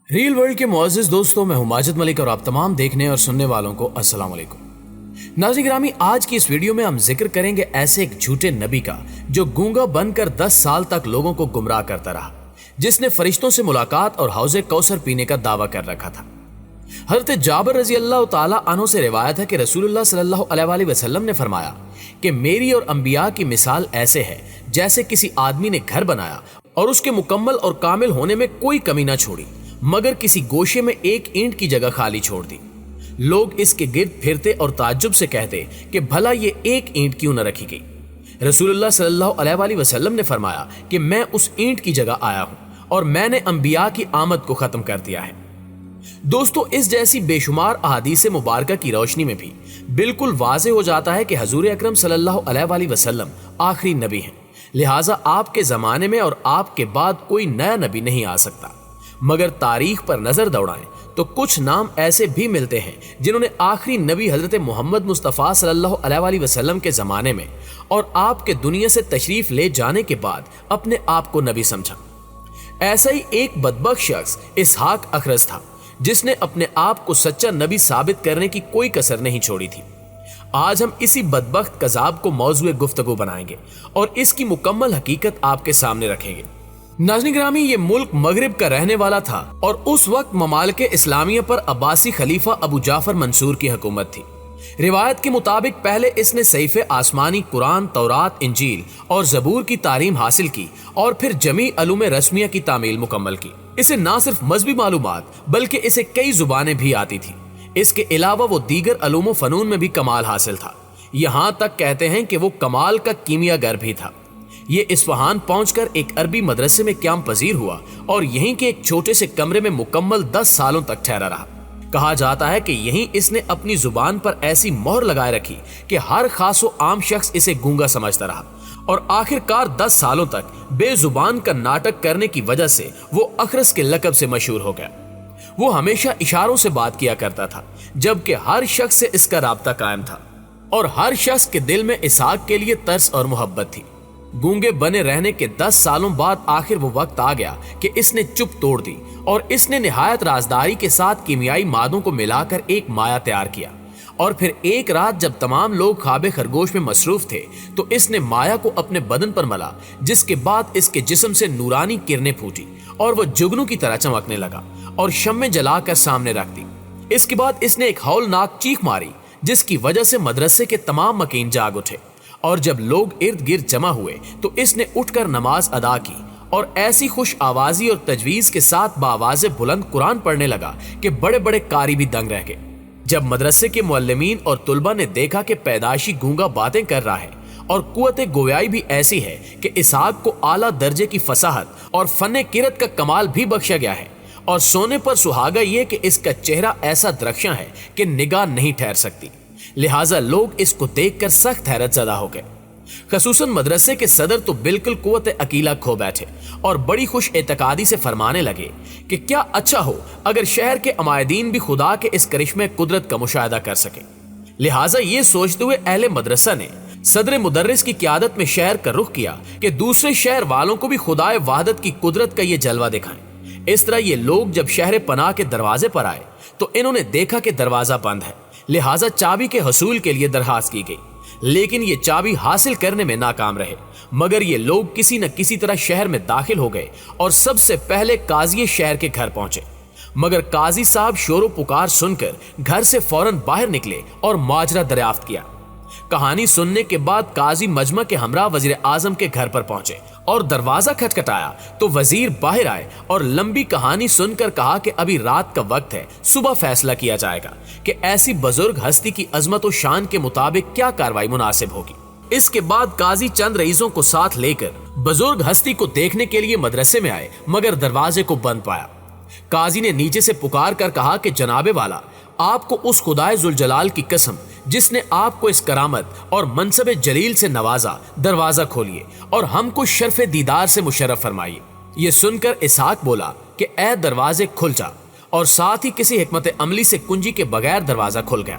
Rail world کے معزز دوستوں، میں ہوں ماجد ملک اور آپ تمام دیکھنے اور سننے والوں کو السلام علیکم۔ ناظرین گرامی، آج کی اس ویڈیو میں ہم ذکر کریں گے ایسے ایک جھوٹے نبی کا جو گونگا بن کر 10 سال تک لوگوں کو گمراہ کرتا رہا، جس نے فرشتوں سے ملاقات اور حوض کوثر پینے کا دعویٰ کر رکھا تھا۔ حضرت جابر رضی اللہ تعالیٰ عنہ سے روایت ہے کہ رسول اللہ صلی اللہ علیہ وآلہ وسلم نے فرمایا کہ میری اور انبیاء کی مثال ایسے ہے جیسے کسی آدمی نے گھر بنایا اور اس کے مکمل اور کامل ہونے میں کوئی کمی نہ چھوڑی، مگر کسی گوشے میں ایک اینٹ کی جگہ خالی چھوڑ دی۔ لوگ اس کے گرد پھرتے اور تعجب سے کہتے کہ بھلا یہ ایک اینٹ کیوں نہ رکھی گئی۔ رسول اللہ صلی اللہ علیہ وآلہ وسلم نے فرمایا کہ میں اس اینٹ کی جگہ آیا ہوں اور میں نے انبیاء کی آمد کو ختم کر دیا ہے۔ دوستو، اس جیسی بے شمار احادیث مبارکہ کی روشنی میں بھی بالکل واضح ہو جاتا ہے کہ حضور اکرم صلی اللہ علیہ وآلہ وسلم آخری نبی ہیں، لہٰذا آپ کے زمانے میں اور آپ کے بعد کوئی نیا نبی نہیں آ سکتا۔ مگر تاریخ پر نظر دوڑائیں تو کچھ نام ایسے بھی ملتے ہیں جنہوں نے آخری نبی حضرت محمد مصطفیٰ صلی اللہ علیہ وآلہ وسلم کے زمانے میں اور آپ کے دنیا سے تشریف لے جانے کے بعد اپنے آپ کو نبی سمجھا۔ ایسا ہی ایک بدبخت شخص اسحاق اخرس تھا جس نے اپنے آپ کو سچا نبی ثابت کرنے کی کوئی کسر نہیں چھوڑی تھی۔ آج ہم اسی بدبخت کذاب کو موضوع گفتگو بنائیں گے اور اس کی مکمل حقیقت آپ کے سامنے رکھیں گے۔ ناظرین گرامی، یہ ملک مغرب کا رہنے والا تھا اور اس وقت ممالک اسلامیہ پر عباسی خلیفہ ابو جعفر منصور کی حکومت تھی۔ روایت کے مطابق پہلے اس نے صحیفے آسمانی قرآن، تورات، انجیل اور زبور کی تعلیم حاصل کی اور پھر جمیع علوم رسمیہ کی تعمیل مکمل کی۔ اسے نہ صرف مذہبی معلومات بلکہ اسے کئی زبانیں بھی آتی تھی۔ اس کے علاوہ وہ دیگر علوم و فنون میں بھی کمال حاصل تھا، یہاں تک کہتے ہیں کہ وہ کمال کا کیمیا گر بھی تھا۔ یہ اصفہان پہنچ کر ایک عربی مدرسے میں قیام پذیر ہوا اور یہیں کے ایک چھوٹے سے کمرے میں مکمل 10 سالوں تک ٹھہرا رہا۔ کہا جاتا ہے کہ یہیں اس نے اپنی زبان پر ایسی مہر لگائے رکھی کہ ہر خاص و عام شخص اسے گونگا سمجھتا رہا، اور آخر کار 10 سالوں تک بے زبان کا ناٹک کرنے کی وجہ سے وہ اخرس کے لقب سے مشہور ہو گیا۔ وہ ہمیشہ اشاروں سے بات کیا کرتا تھا، جبکہ ہر شخص سے اس کا رابطہ قائم تھا اور ہر شخص کے دل میں اسحاق کے لیے ترس اور محبت تھی۔ گونگے بنے رہنے کے 10 سالوں بعد آخر وہ وقت آ گیا کہ اس نے چپ توڑ دی اور اس نے نہایت رازداری کے ساتھ کیمیائی مادوں کو ملا کر ایک مایا تیار کیا، اور پھر ایک رات جب تمام لوگ خواب خرگوش میں مصروف تھے تو اس نے مایا کو اپنے بدن پر ملا، جس کے بعد اس کے جسم سے نورانی کرنیں پھوٹی اور وہ جگنوں کی طرح چمکنے لگا اور شمع جلا کر سامنے رکھ دی۔ اس کے بعد اس نے ایک ہولناک چیخ ماری جس کی وجہ سے مدرسے کے تمام مکین جاگ اٹھے، اور جب لوگ ارد گرد جمع ہوئے تو اس نے اٹھ کر نماز ادا کی اور ایسی خوش آوازی اور تجویز کے ساتھ بآواز بلند قرآن پڑھنے لگا کہ بڑے بڑے قاری بھی دنگ رہ گئے۔ جب مدرسے کے معلمین اور طلبہ نے دیکھا کہ پیدائشی گونگا باتیں کر رہا ہے اور قوت گویائی بھی ایسی ہے کہ اسحاق کو اعلیٰ درجے کی فصاحت اور فن قرت کا کمال بھی بخشا گیا ہے، اور سونے پر سہاگا یہ کہ اس کا چہرہ ایسا درخشاں ہے کہ نگاہ نہیں ٹھہر سکتی، لہٰذا لوگ اس کو دیکھ کر سخت حیرت زدہ ہو گئے۔ خصوصاً مدرسے کے صدر تو بالکل قوت عقیلہ کھو بیٹھے اور بڑی خوش اعتقادی سے فرمانے لگے کہ کیا اچھا ہو اگر شہر کے عمائدین بھی خدا کے اس کرشمے قدرت کا مشاہدہ کر سکیں۔ لہٰذا یہ سوچتے ہوئے اہل مدرسہ نے صدر مدرس کی قیادت میں شہر کا رخ کیا کہ دوسرے شہر والوں کو بھی خدائے وحدت کی قدرت کا یہ جلوہ دکھائیں۔ اس طرح یہ لوگ جب شہر پناہ کے دروازے پر آئے تو انہوں نے دیکھا کہ دروازہ بند ہے، لہٰذا چابی کے حصول کے لیے درخواست کی گئی، لیکن یہ چابی حاصل کرنے میں ناکام رہے۔ مگر یہ لوگ کسی نہ کسی طرح شہر میں داخل ہو گئے اور سب سے پہلے قاضی شہر کے گھر پہنچے، مگر قاضی صاحب شور و پکار سن کر گھر سے فوراً باہر نکلے اور ماجرا دریافت کیا۔ کہانی سننے کے بعد قاضی مجمع کے ہمراہ وزیر اعظم کے گھر پر پہنچے اور دروازہ کھٹکھٹایا تو وزیر باہر آئے اور لمبی کہانی سن کر کہا کہ ابھی رات کا وقت ہے، صبح فیصلہ کیا جائے گا کہ ایسی بزرگ ہستی کی عظمت و شان کے مطابق کیا کارروائی مناسب ہوگی۔ اس کے بعد قاضی چند رئیسوں کو ساتھ لے کر بزرگ ہستی کو دیکھنے کے لیے مدرسے میں آئے، مگر دروازے کو بند پایا۔ قاضی نے نیچے سے پکار کر کہا کہ جناب والا، آپ کو اس خدائے ذوالجلال کی قسم جس نے آپ کو اس کرامت اور منصب جلیل سے نوازا، دروازہ کھولیے اور ہم کو شرف دیدار سے مشرف فرمائیے۔ یہ سن کر اسحاق بولا کہ اے دروازے کھل جا، اور ساتھ ہی کسی حکمت عملی سے کنجی کے بغیر دروازہ کھل گیا۔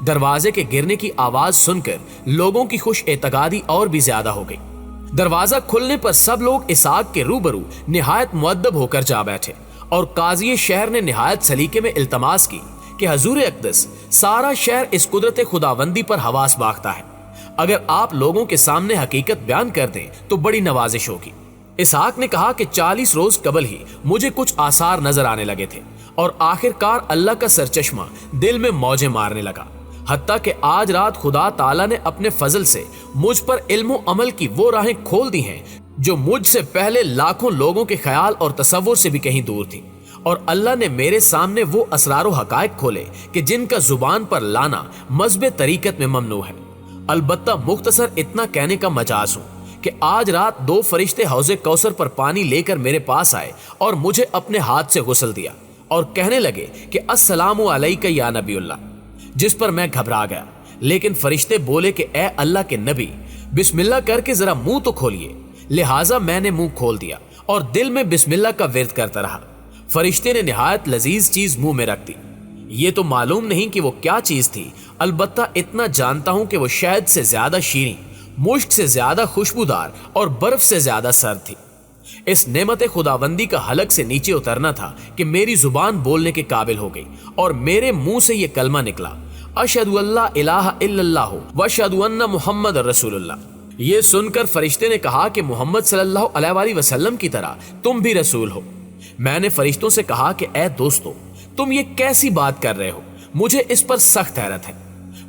دروازے کے گرنے کی آواز سن کر لوگوں کی خوش اعتقادی اور بھی زیادہ ہو گئی۔ دروازہ کھلنے پر سب لوگ اسحاق کے روبرو نہایت مؤدب ہو کر جا بیٹھے اور قاضی شہر نے نہایت سلیقے میں التماس کی کہ حضور اقدس سارا شہر اس قدرت خداوندی پر حواس باختہ ہے، اگر آپ لوگوں کے سامنے حقیقت بیان کر دیں تو بڑی نوازش ہوگی۔ اسحاق نے کہا کہ 40 روز قبل ہی مجھے کچھ آثار نظر آنے لگے تھے اور آخر کار اللہ کا سرچشمہ دل میں موجیں مارنے لگا، حتیٰ کہ آج رات خدا تعالیٰ نے اپنے فضل سے مجھ پر علم و عمل کی وہ راہیں کھول دی ہیں جو مجھ سے پہلے لاکھوں لوگوں کے خیال اور تصور سے بھی کہیں دور تھی، اور اللہ نے میرے سامنے وہ اسرار و حقائق کھولے کہ جن کا زبان پر لانا مذہب طریقت میں ممنوع ہے۔ البتہ مختصر اتنا کہنے کا مجاز ہوں کہ آج رات 2 فرشتے حوض کوثر پر پانی لے کر میرے پاس آئے اور مجھے اپنے ہاتھ سے غسل دیا اور کہنے لگے کہ السلام علیک یا نبی اللہ، جس پر میں گھبرا گیا، لیکن فرشتے بولے کہ اے اللہ کے نبی بسم اللہ کر کے ذرا منہ تو کھولیے، لہٰذا میں نے منہ کھول دیا اور دل میں بسم اللہ کا ورد کرتا رہا۔ فرشتے نے نہایت لذیذ چیز منہ میں رکھ دی، یہ تو معلوم نہیں کہ وہ کیا چیز تھی، البتہ اتنا جانتا ہوں کہ وہ شہد سے زیادہ شیریں، مشک سے زیادہ خوشبودار اور برف سے زیادہ سرد تھی۔ اس نعمت خداوندی کا حلق سے نیچے اترنا تھا کہ میری زبان بولنے کے قابل ہو گئی اور میرے منہ سے یہ کلمہ نکلا، اشہد اللہ الہ الا اللہ واشہد ان محمد رسول اللہ۔ یہ سن کر فرشتے نے کہا کہ محمد صلی اللہ علیہ وآلہ وسلم کی طرح تم بھی رسول ہو۔ میں نے فرشتوں سے کہا کہ اے دوستو، تم یہ کیسی بات کر رہے ہو، مجھے اس پر سخت حیرت ہے۔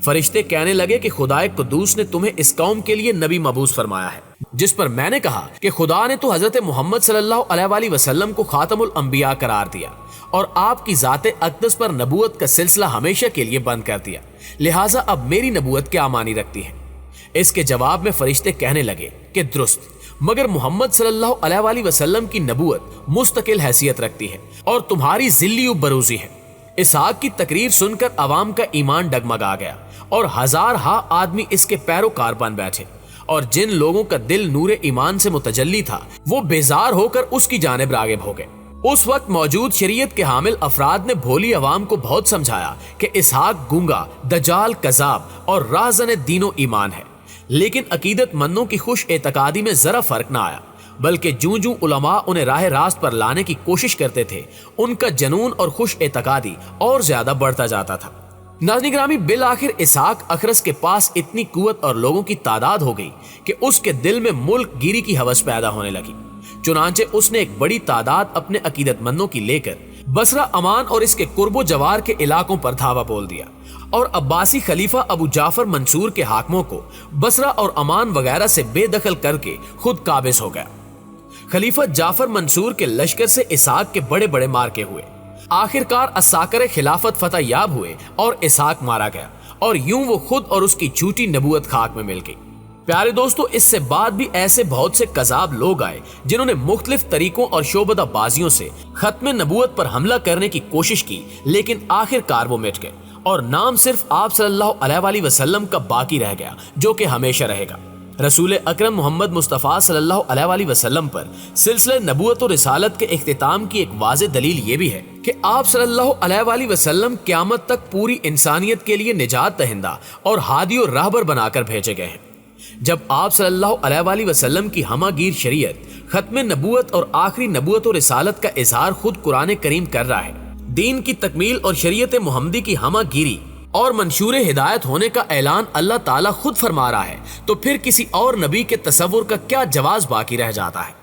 فرشتے کہنے لگے کہ خدائے قدوس نے تمہیں اس قوم کے لیے نبی مبعوث فرمایا ہے، جس پر میں نے کہا کہ خدا نے تو حضرت محمد صلی اللہ علیہ وآلہ وسلم کو خاتم الانبیاء قرار دیا اور آپ کی ذات اقدس پر نبوت کا سلسلہ ہمیشہ کے لیے بند کر دیا، لہٰذا اب میری نبوت کیا معنی رکھتی ہے؟ اس کے جواب میں فرشتے کہنے لگے کہ درست، مگر محمد صلی اللہ علیہ وآلہ وسلم کی نبوت مستقل حیثیت رکھتی ہے اور تمہاری ذلی و بروزی ہے۔ اسحاق کی تقریر سن کر عوام کا ایمان ڈگمگا گیا اور ہزارہا آدمی اس کے پیروکار بن بیٹھے، اور جن لوگوں کا دل نور ایمان سے متجلی تھا وہ بیزار ہو کر اس کی جانب راغب ہو گئے۔ اس وقت موجود شریعت کے حامل افراد نے بھولی عوام کو بہت سمجھایا کہ اسحاق گونگا، دجال، کذاب اور راہزن دین و ایمان ہے، لیکن عقیدت مندوں کی خوش اعتقادی میں ذرا فرق نہ آیا، بلکہ جوں جوں علماء انہیں راہ راست پر لانے کی کوشش کرتے تھے ان کا جنون اور خوش اعتقادی اور زیادہ بڑھتا جاتا تھا۔ ناظرین گرامی، بالآخر اسحاق اخرس کے پاس اتنی قوت اور لوگوں کی تعداد ہو گئی کہ اس کے دل میں ملک گیری کی ہوس پیدا ہونے لگی، چنانچہ اس نے ایک بڑی تعداد اپنے عقیدت مندوں کی لے کر بصرہ، امان اور اس کے قرب و جوار کے علاقوں پر دھاوا بول دیا، اور عباسی خلیفہ ابو جعفر منصور کے حاکموں کو بصرہ اور امان وغیرہ سے بے دخل کر کے خود قابض ہو گیا۔ خلیفہ جعفر منصور کے لشکر سے اسحاق کے بڑے بڑے مارکے ہوئے، آخر کار اساکر خلافت فتح یاب ہوئے اور اسحاق مارا گیا، اور یوں وہ خود اور اس کی جھوٹی نبوت خاک میں مل گئی۔ پیارے دوستو، اس سے بعد بھی ایسے بہت سے کذاب لوگ آئے جنہوں نے مختلف طریقوں اور شعبدہ بازیوں سے ختم نبوت پر حملہ کرنے کی کوشش کی، لیکن آخر کار وہ مٹ گئے اور نام صرف آپ صلی اللہ علیہ وآلہ وسلم کا باقی رہ گیا، جو کہ ہمیشہ رہے گا۔ رسول اکرم محمد مصطفیٰ صلی اللہ علیہ وآلہ وسلم پر سلسلہ نبوت و رسالت کے اختتام کی ایک واضح دلیل یہ بھی ہے کہ آپ صلی اللہ علیہ وآلہ وسلم قیامت تک پوری انسانیت کے لیے نجات دہندہ اور ہادی و راہبر بنا کر بھیجے گئے ہیں۔ جب آپ صلی اللہ علیہ وآلہ وسلم کی ہمہ گیر شریعت ختم نبوت اور آخری نبوت و رسالت کا اظہار خود قرآن کریم کر رہا ہے، دین کی تکمیل اور شریعت محمدی کی ہمہ گیری اور منشور ہدایت ہونے کا اعلان اللہ تعالیٰ خود فرما رہا ہے، تو پھر کسی اور نبی کے تصور کا کیا جواز باقی رہ جاتا ہے؟